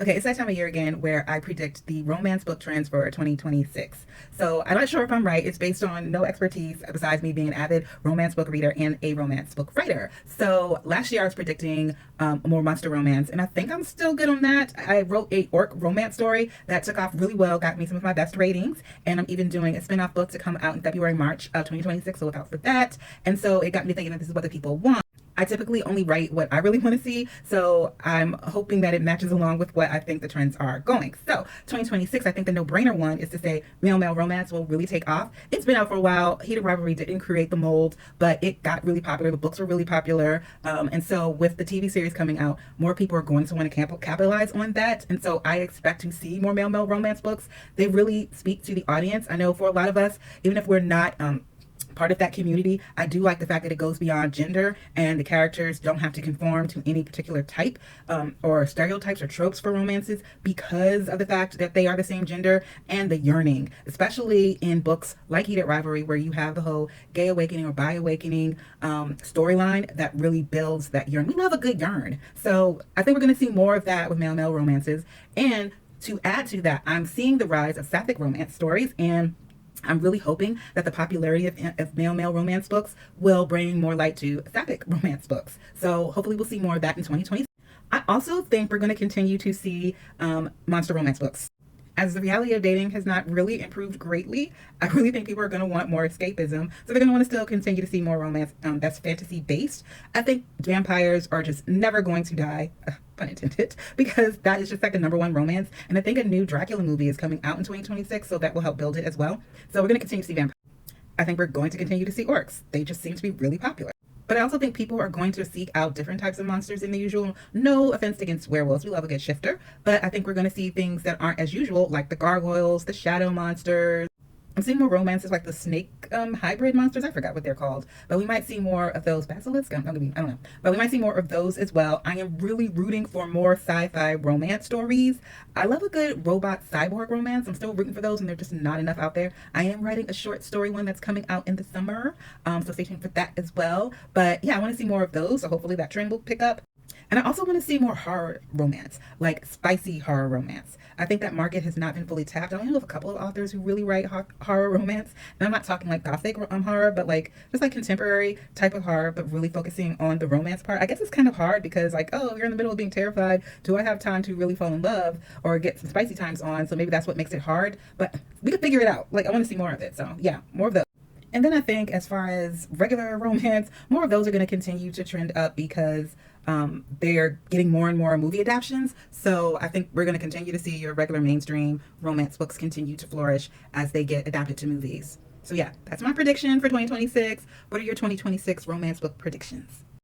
Okay, it's that time of year again where I predict the romance book trends for 2026. So I'm not sure if I'm right. It's based on no expertise besides me being an avid romance book reader and a romance book writer. So last year I was predicting more monster romance, and I think I'm still good on that. I wrote a orc romance story that took off really well, got me some of my best ratings, and I'm even doing a spin-off book to come out in February, March of 2026, so look out for that. And so it got me thinking that this is what the people want. I typically only write what I really want to see, so I'm hoping that it matches along with what I think the trends are going. So 2026, I think the no-brainer one is to say male-male romance will really take off. It's been out for a while. Heated Rivalry didn't create the mold, but it got really popular. The books were really popular, and so with the TV series coming out, more people are going to want to capitalize on that. And so I expect to see more male-male romance books. They really speak to the audience. I know for a lot of us, even if we're not part of that community, I do like the fact that it goes beyond gender and the characters don't have to conform to any particular type or stereotypes or tropes for romances because of the fact that they are the same gender, and the yearning, especially in books like Heated Rivalry, where you have the whole gay awakening or bi awakening storyline that really builds that yearn. We love a good yearn. So I think we're going to see more of that with male-male romances. And to add to that, I'm seeing the rise of sapphic romance stories, and I'm really hoping that the popularity of male-male romance books will bring more light to sapphic romance books. So hopefully we'll see more of that in 2020. I also think we're going to continue to see monster romance books. As the reality of dating has not really improved greatly, I really think people are going to want more escapism. So they're going to want to still continue to see more romance that's fantasy based. I think vampires are just never going to die, pun intended, because that is just like the #1 romance. And I think a new Dracula movie is coming out in 2026, so that will help build it as well. So we're going to continue to see vampires. I think we're going to continue to see orcs. They just seem to be really popular. But I also think people are going to seek out different types of monsters than the usual. No offense against werewolves. We love a good shifter. But I think we're going to see things that aren't as usual, like the gargoyles, the shadow monsters. I'm seeing more romances like the snake hybrid monsters. I forgot what they're called. But we might see more of those. Basilisk? I don't know. But we might see more of those as well. I am really rooting for more sci-fi romance stories. I love a good robot cyborg romance. I'm still rooting for those, and they're just not enough out there. I am writing a short story one that's coming out in the summer. So stay tuned for that as well. But yeah, I want to see more of those. So hopefully that trend will pick up. And I also want to see more horror romance, like spicy horror romance. I think that market has not been fully tapped. I only know of a couple of authors who really write horror romance. And I'm not talking like gothic horror, but like just like contemporary type of horror, but really focusing on the romance part. I guess it's kind of hard because like, oh, you're in the middle of being terrified. Do I have time to really fall in love or get some spicy times on? So maybe that's what makes it hard. But we could figure it out. Like I want to see more of it. So yeah, more of those. And then I think as far as regular romance, more of those are going to continue to trend up because they're getting more and more movie adaptations. So I think we're going to continue to see your regular mainstream romance books continue to flourish as they get adapted to movies. So yeah, that's my prediction for 2026. What are your 2026 romance book predictions?